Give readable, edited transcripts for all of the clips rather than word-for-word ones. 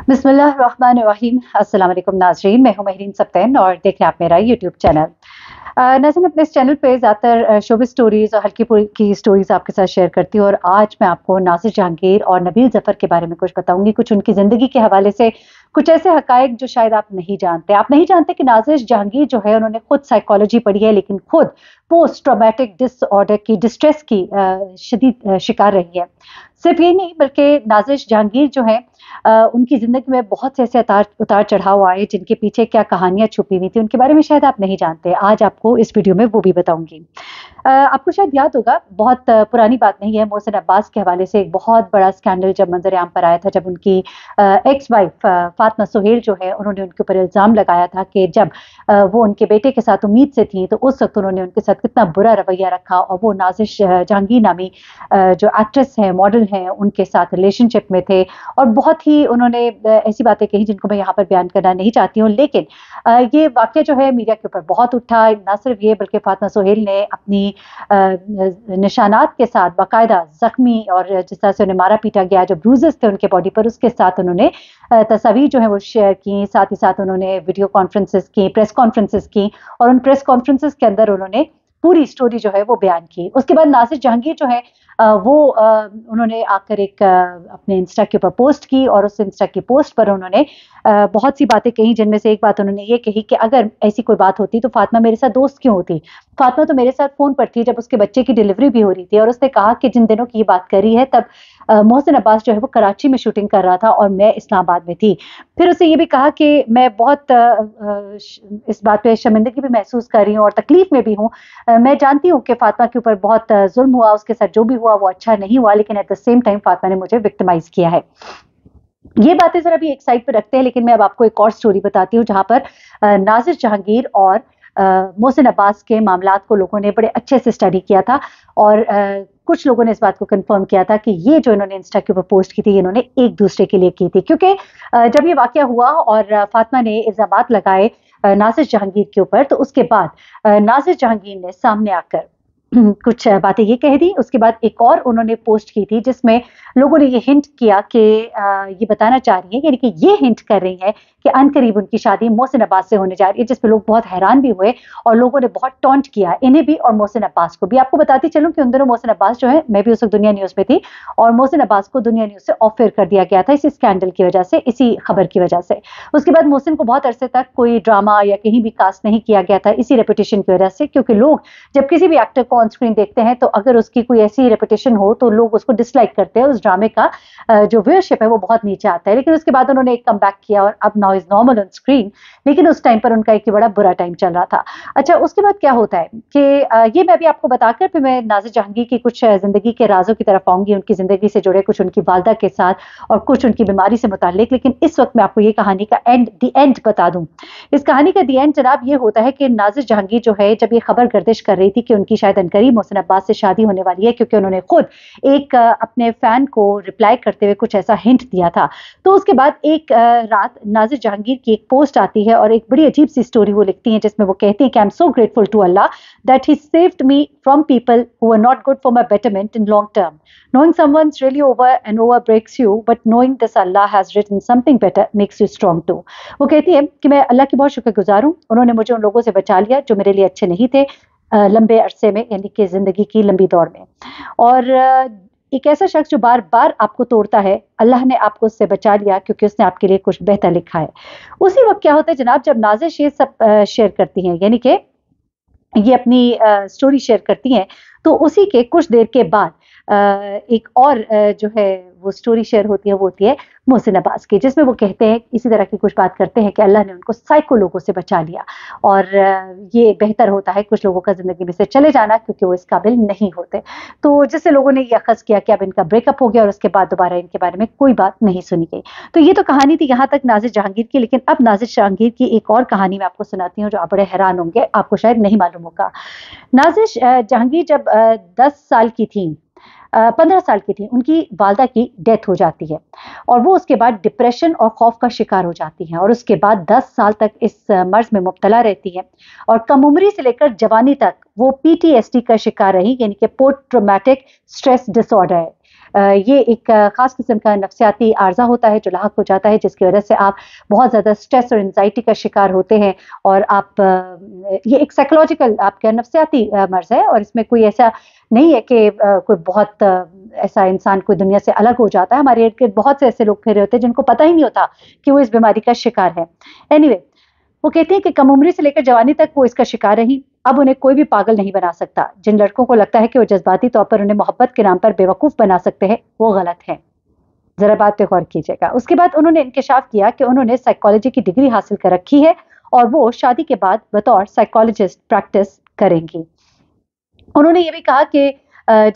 बिस्मिल्लाहिर्रहमानिर्रहीम। अस्सलाम वालेकुम नाज़रीन, मैं हूं महरीन सब्तैन और देख रहे हैं आप मेरा यूट्यूब चैनल। नाज़रीन, अपने इस चैनल पे ज़्यादातर शोबिज़ स्टोरीज़ और हल्की फुल्की की स्टोरीज़ आपके साथ शेयर करती हूँ और आज मैं आपको नाज़िर जहांगीर और नबील ज़फ़र के बारे में कुछ बताऊंगी, कुछ उनकी ज़िंदगी के हवाले से, कुछ ऐसे हक़ाइक़ जो शायद आप नहीं जानते। आप नहीं जानते कि नाज़िर जहांगीर जो है उन्होंने खुद साइकोलॉजी पढ़ी है, लेकिन खुद पोस्ट ट्रॉमेटिक डिसऑर्डर की, डिस्ट्रेस की शदीद शिकार रही है। सिर्फ ये नहीं बल्कि नाज़िर जहांगीर जो है उनकी ज़िंदगी में बहुत से ऐसे उतार चढ़ाव आए जिनके पीछे क्या कहानियाँ छुपी हुई थी, उनके बारे में शायद आप नहीं जानते। आज आपको इस वीडियो में वो भी बताऊँगी। आपको शायद याद होगा, बहुत पुरानी बात नहीं है, मोहसिन अब्बास के हवाले से एक बहुत बड़ा स्कैंडल जब मंज़र-ए-आम पर आया था, जब उनकी एक्स वाइफ फातिमा सुहेल जो है, उन्होंने उनके ऊपर इल्ज़ाम लगाया था कि जब वो उनके बेटे के साथ उम्मीद से थी, तो उस वक़्त उन्होंने उनके साथ कितना बुरा रवैया रखा और वो नाज़िर जहांगीर नामी जो एक्ट्रेस हैं, मॉडल हैं, उनके साथ रिलेशनशिप में थे और बहुत ही उन्होंने ऐसी बातें कही जिनको मैं यहाँ पर बयान करना नहीं चाहती हूँ। लेकिन ये वाक़या जो है मीडिया के ऊपर बहुत उठा। ना सिर्फ ये बल्कि फातिमा सुहेल ने अपनी निशानात के साथ बाकायदा ज़ख्मी और जिस तरह से उन्हें मारा पीटा गया, जो ब्रूजेस थे उनके बॉडी पर, उसके साथ उन्होंने तस्वीर जो है वो शेयर की। साथ ही साथ उन्होंने वीडियो कॉन्फ्रेंसेस की, प्रेस कॉन्फ्रेंसेस की और उन प्रेस कॉन्फ्रेंसेस के अंदर उन्होंने पूरी स्टोरी जो है वो बयान की। उसके बाद नाज़िर जहांगीर जो है उन्होंने आकर एक अपने इंस्टा के ऊपर पोस्ट की और उस इंस्टा की पोस्ट पर उन्होंने बहुत सी बातें कही, जिनमें से एक बात उन्होंने ये कही कि अगर ऐसी कोई बात होती तो फातिमा मेरे साथ दोस्त क्यों होती? फातिमा तो मेरे साथ फ़ोन पर थी जब उसके बच्चे की डिलीवरी भी हो रही थी। और उसने कहा कि जिन दिनों की ये बात कर रही है तब मोहसिन अब्बास जो है वो कराची में शूटिंग कर रहा था और मैं इस्लामाबाद में थी। फिर उसने ये भी कहा कि मैं बहुत इस बात पे शर्मिंदगी भी महसूस कर रही हूँ और तकलीफ़ में भी हूँ। मैं जानती हूँ कि फातिमा के ऊपर बहुत ज़ुल्म हुआ, उसके साथ जो भी हुआ वो अच्छा नहीं हुआ, लेकिन at the same time Fatima ने मुझे विक्टिमाइज़ किया है। ये बातें ज़रा भी एक साइड पे रखते हैं, लेकिन मैं अब आपको एक और स्टोरी बताती हूँ जहाँ पर नाज़िर जहांगीर और मोहसिन अब्बास के मामलात को लोगों ने बड़े अच्छे से स्टडी किया था और कुछ लोगों ने इस बात को कंफर्म किया था कि ये जो इन्होंने इंस्टा के ऊपर पोस्ट की थी, इन्होंने एक दूसरे के लिए की थी। क्योंकि जब ये वाक़या हुआ और फातिमा ने इल्ज़ामात लगाए नाज़िर जहांगीर के ऊपर, तो उसके बाद नाज़िर जहांगीर ने सामने आकर कुछ बातें ये कह दी। उसके बाद एक और उन्होंने पोस्ट की थी जिसमें लोगों ने ये हिंट किया कि ये बताना चाह रही हैं, यानी कि ये हिंट कर रही हैं कि अनकरीब उनकी शादी मोहसिन अब्बास से होने जा रही है, जिस पे लोग बहुत हैरान भी हुए और लोगों ने बहुत टॉन्ट किया, इन्हें भी और मोहसिन अब्बास को भी। आपको बताती चलूं कि उन दिनों मोहसिन अब्बास जो है, मैं भी उस वक्त दुनिया न्यूज़ में थी और मोहसिन अब्बास को दुनिया न्यूज़ से ऑफ एयर कर दिया गया था इसी स्कैंडल की वजह से, इसी खबर की वजह से। उसके बाद मोहसिन को बहुत अरसे तक कोई ड्रामा या कहीं भी कास्ट नहीं किया गया था इसी रेपुटेशन की वजह से, क्योंकि लोग जब किसी भी एक्टर को ऑन स्क्रीन देखते हैं तो अगर उसकी कोई ऐसी रेपुटेशन हो तो लोग उसको डिसलाइक करते हैं, उस ड्रामे का जो व्यूअरशिप है वो बहुत नीचे आता है। लेकिन उसके बाद उन्होंने एक कमबैक किया और अब now is normal on screen, लेकिन उस टाइम पर उनका एक बड़ा बुरा टाइम चल रहा था। अच्छा, उसके बाद क्या होता है कि ये मैं भी आपको बताकर फिर मैं नाज़िर जहांगीर की कुछ जिंदगी के राजों की तरफ आऊंगी, उनकी जिंदगी से जुड़े कुछ उनकी वालदा के साथ और कुछ उनकी बीमारी से मुताल्लिक। लेकिन इस वक्त मैं आपको ये कहानी का द एंड बता दूं। इस कहानी का द एंड जनाब ये होता है कि नाज़िर जहांगीर जो है, जब ये खबर गर्दिश कर रही थी कि उनकी शायद अनकरीब मोहसिन अब्बास से शादी होने वाली है, क्योंकि उन्होंने खुद एक अपने फैन को रिप्लाई करते हुए कुछ ऐसा हिंट दिया था, तो उसके बाद एक रात नाज़िर जहांगीर की एक पोस्ट आती है और एक बड़ी अजीब सी स्टोरी वो लिखती हैं, जिसमें वो कहती हैं कि I am so grateful to Allah that he saved me from people who are not good for my betterment in long term. Knowing someone's really over and over breaks you, but knowing this Allah has written something better makes you strong too. वो कहती है कि मैं अल्लाह की बहुत शुक्रगुजार हूँ, उन्होंने मुझे उन लोगों से बचा लिया जो मेरे लिए अच्छे नहीं थे लंबे अरसे में, यानी कि ज़िंदगी की लंबी दौड़ में। और एक ऐसा शख्स जो बार बार आपको तोड़ता है, अल्लाह ने आपको उससे बचा लिया क्योंकि उसने आपके लिए कुछ बेहतर लिखा है। उसी वक्त क्या होता है जनाब, जब नाज़िर ये सब शेयर करती हैं, यानी कि ये अपनी स्टोरी शेयर करती हैं, तो उसी के कुछ देर के बाद एक और जो है वो स्टोरी शेयर होती है, वो होती है मोहसिन अब्बास की, जिसमें वो कहते हैं, इसी तरह की कुछ बात करते हैं कि अल्लाह ने उनको साइको लोगों से बचा लिया और ये बेहतर होता है कुछ लोगों का ज़िंदगी में से चले जाना क्योंकि वो इस काबिल नहीं होते। तो जिससे लोगों ने ये अखज़ किया कि अब इनका ब्रेकअप हो गया और उसके बाद दोबारा इनके बारे में कोई बात नहीं सुनी गई। तो ये तो कहानी थी यहाँ तक नाज़िर जहांगीर की, लेकिन अब नाज़िर जहांगीर की एक और कहानी मैं आपको सुनाती हूँ जो आप बड़े हैरान होंगे, आपको शायद नहीं मालूम होगा। नाज़िर जहांगीर जब 10 साल की थी, 15 साल की थी, उनकी वालदा की डेथ हो जाती है और वो उसके बाद डिप्रेशन और खौफ का शिकार हो जाती हैं और उसके बाद 10 साल तक इस मर्ज में मुब्तला रहती हैं और कम उम्री से लेकर जवानी तक वो PTSD का शिकार रही, यानी कि पोस्ट ट्रॉमेटिक स्ट्रेस डिसऑर्डर है। یہ ایک خاص قسم کا نفسیاتی عارضہ ہوتا ہے جو لاحق ہو جاتا ہے، جس کی وجہ سے آپ بہت زیادہ اسٹریس اور انزائٹی کا شکار ہوتے ہیں، اور آپ یہ ایک سائیکولوجیکل آپ کا نفسیاتی مرض ہے، اور اس میں کوئی ایسا نہیں ہے کہ کوئی بہت ایسا انسان کوئی دنیا سے الگ ہو جاتا ہے. ہمارے ارد گرد بہت سے ایسے لوگ پھرے ہوتے ہیں جن کو پتہ ہی نہیں ہوتا کہ وہ اس بیماری کا شکار ہے. اینی وہ کہتے ہیں کہ کم عمری سے لے کر جوانی تک وہ اس کا شکار رہی. اب انہیں کوئی بھی پاگل نہیں بنا سکتا. جن لڑکوں کو لگتا ہے کہ وہ جذباتی طور پر انہیں محبت کے نام پر بے وقوف بنا سکتے ہیں، وہ غلط ہے. ذرا بات پہ غور کیجیے گا. اس کے بعد انہوں نے انکشاف کیا کہ انہوں نے سائیکالوجی کی ڈگری حاصل کر رکھی ہے اور وہ شادی کے بعد بطور سائیکالوجسٹ پریکٹس کریں گی. انہوں نے یہ بھی کہا کہ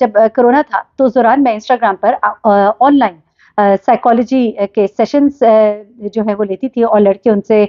جب کرونا تھا تو اس دوران میں Instagram per on line psychology کے سیشنز جو ہے وہ لیتی تھی، اور لڑکے ان سے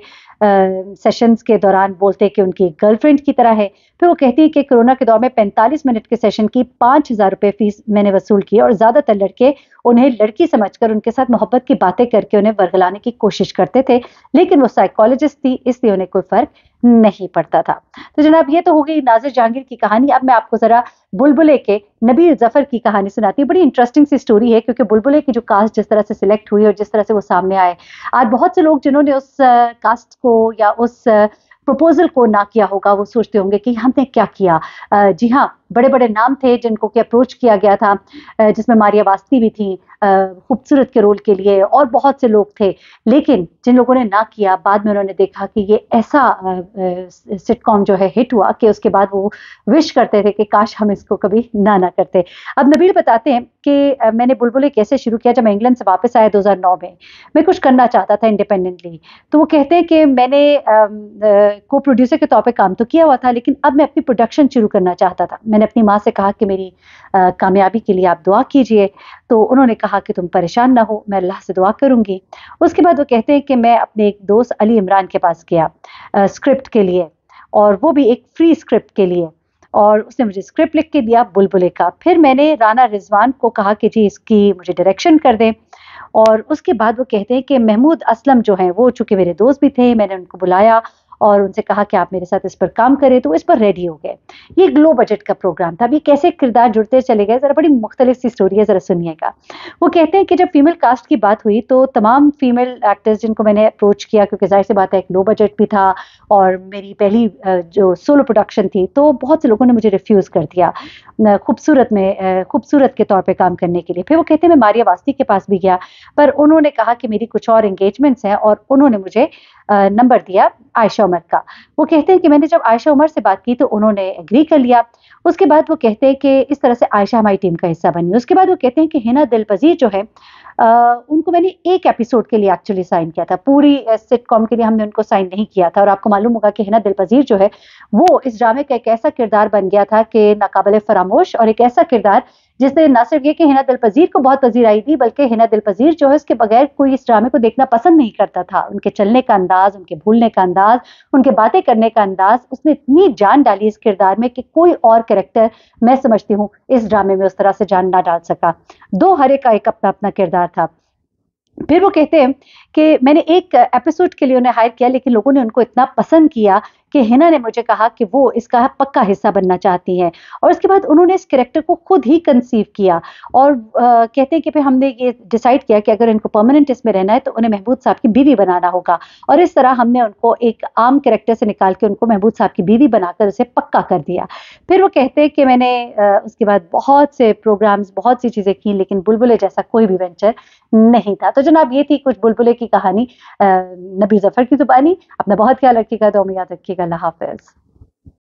سیشنز کے دوران بولتے کہ ان کی گرل فرینڈ کی طرح ہے. پھر وہ کہتی ہے کہ کرونا کے دور میں 45 منٹ کے سیشن کی 5,000 روپے فیس میں نے وصول کی، اور زیادہ تر لڑکے انہیں لڑکی سمجھ کر ان کے ساتھ محبت کی باتیں کر کے انہیں ورگلانے کی کوشش کرتے تھے، لیکن وہ سائیکالوجسٹ تھی اس لیے انہیں کوئی فرق نہیں پڑتا تھا. تو جناب یہ تو ہو گئی ناظر جہانگیر کی کہانی. اب میں آپ کو ذرا بلبلے کے نبیل ظفر کی کہانی سناتی ہوں. بڑی انٹرسٹنگ سی سٹوری ہے، کیونکہ بلبلے کی جو کاسٹ جس طرح سے سلیکٹ ہوئی اور جس طرح سے وہ سامنے آئے، آج بہت سے لوگ جنہوں نے اس کاسٹ کو یا اس پروپوزل کو نہ کیا ہوگا وہ سوچتے ہوں گے کہ ہم نے کیا کیا. جی ہاں، بڑے بڑے نام تھے جن کو کہ اپروچ کیا گیا تھا، جس میں ماریا واسطی بھی تھی خوبصورت کے رول کے لیے، اور بہت سے لوگ تھے. لیکن جن لوگوں نے نہ کیا، بعد میں انہوں نے دیکھا کہ یہ ایسا سٹ کام جو ہے ہٹ ہوا کہ اس کے بعد وہ وش کرتے تھے کہ کاش ہم اس کو کبھی نہ کرتے. اب نبیل بتاتے ہیں کہ میں نے بلبلے کیسے شروع کیا. جب میں انگلینڈ سے واپس آیا 2009 میں کچھ کرنا چاہتا تھا انڈیپینڈنٹلی. تو وہ کہتے ہیں کہ میں نے کو پروڈیوسر کے طور پہ کام تو کیا ہوا تھا، لیکن اب میں اپنی پروڈکشن شروع کرنا چاہتا تھا. میں نے اپنی ماں سے کہا کہ میری کامیابی کے لیے آپ دعا کیجئے. تو انہوں نے کہا کہ تم پریشان نہ ہو، میں اللہ سے دعا کروں گی. اس کے بعد وہ کہتے ہیں کہ میں اپنے ایک دوست علی عمران کے پاس گیا اسکرپٹ کے لیے، اور وہ بھی ایک فری اسکرپٹ کے لیے، اور اس نے مجھے اسکرپٹ لکھ کے دیا بلبلے کا. پھر میں نے رانا رضوان کو کہا کہ جی اس کی مجھے ڈائریکشن کر دیں. اور اس کے بعد وہ کہتے ہیں کہ محمود اسلم جو ہیں وہ چونکہ میرے دوست بھی تھے، میں نے ان کو بلایا اور ان سے کہا کہ آپ میرے ساتھ اس پر کام کریں، تو اس پر ریڈی ہو گئے. یہ ایک لو بجٹ کا پروگرام تھا. اب یہ کیسے کردار جڑتے چلے گئے، ذرا بڑی مختلف سی سٹوری ہے، ذرا سنیے گا. وہ کہتے ہیں کہ جب فیمیل کاسٹ کی بات ہوئی تو تمام فیمیل ایکٹرز جن کو میں نے اپروچ کیا، کیونکہ ظاہر سی بات ہے ایک لو بجٹ بھی تھا اور میری پہلی جو سولو پروڈکشن تھی، تو بہت سے لوگوں نے مجھے ریفیوز کر دیا خوبصورت کے طور پہ کام کرنے کے لیے. پھر وہ کہتے ہیں میں ماریا واسطی کے پاس بھی گیا، پر انہوں نے کہا کہ میری کچھ اور انگیجمنٹس ہیں، اور انہوں نے مجھے نمبر دیا عائشہ عمر کا. وہ کہتے ہیں کہ میں نے جب عائشہ عمر سے بات کی تو انہوں نے ایگری کر لیا. اس کے بعد وہ کہتے ہیں کہ اس طرح سے عائشہ ہماری ٹیم کا حصہ بنی. اس کے بعد وہ کہتے ہیں کہ حنا دلپذیر جو ہے ان کو میں نے ایک ایپیسوڈ کے لیے ایکچولی سائن کیا تھا، پوری سٹ کام کے لیے ہم نے ان کو سائن نہیں کیا تھا. اور آپ کو معلوم ہوگا کہ حنا دلپذیر جو ہے وہ اس ڈرامے کا ایک ایسا کردار بن گیا تھا کہ ناقابل فراموش، اور ایک ایسا کردار جس نے نہ صرف یہ کہ حنا دلپذیر کو بہت پذیرائی دی، بلکہ حنا دلپذیر جو ہے اس کے بغیر کوئی اس ڈرامے کو دیکھنا پسند نہیں کرتا تھا. ان کے چلنے کا انداز، ان کے بھولنے کا انداز، ان کے باتیں کرنے کا انداز، اس نے اتنی جان ڈالی اس کردار میں کہ کوئی اور کریکٹر میں سمجھتی ہوں اس ڈرامے میں اس طرح سے جان نہ ڈال سکا. دو ہر ایک کا ایک اپنا اپنا کردار تھا. پھر وہ کہتے ہیں کہ میں نے ایک ایپیسوڈ کے لیے انہیں ہائر کیا، لیکن لوگوں نے ان کو اتنا پسند کیا کہ حنا نے مجھے کہا کہ وہ اس کا پکا حصہ بننا چاہتی ہیں. اور اس کے بعد انہوں نے اس کریکٹر کو خود ہی کنسیو کیا، اور کہتے ہیں کہ پھر ہم نے یہ ڈیسائیڈ کیا کہ اگر ان کو پرماننٹ اس میں رہنا ہے تو انہیں محمود صاحب کی بیوی بنانا ہوگا. اور اس طرح ہم نے ان کو ایک عام کریکٹر سے نکال کے ان کو محمود صاحب کی بیوی بنا کر اسے پکا کر دیا. پھر وہ کہتے ہیں کہ میں نے اس کے بعد بہت سے پروگرامز، بہت سی چیزیں کی، لیکن بلبلے جیسا کوئی بھی وینچر نہیں تھا. تو جناب یہ تھی کچھ بلبلے کی کہانی نبیل ظفر کی زبانی. اپنا بہت خیال رکھیے گا، دعا میں یاد رکھیے گا. اللہ حافظ.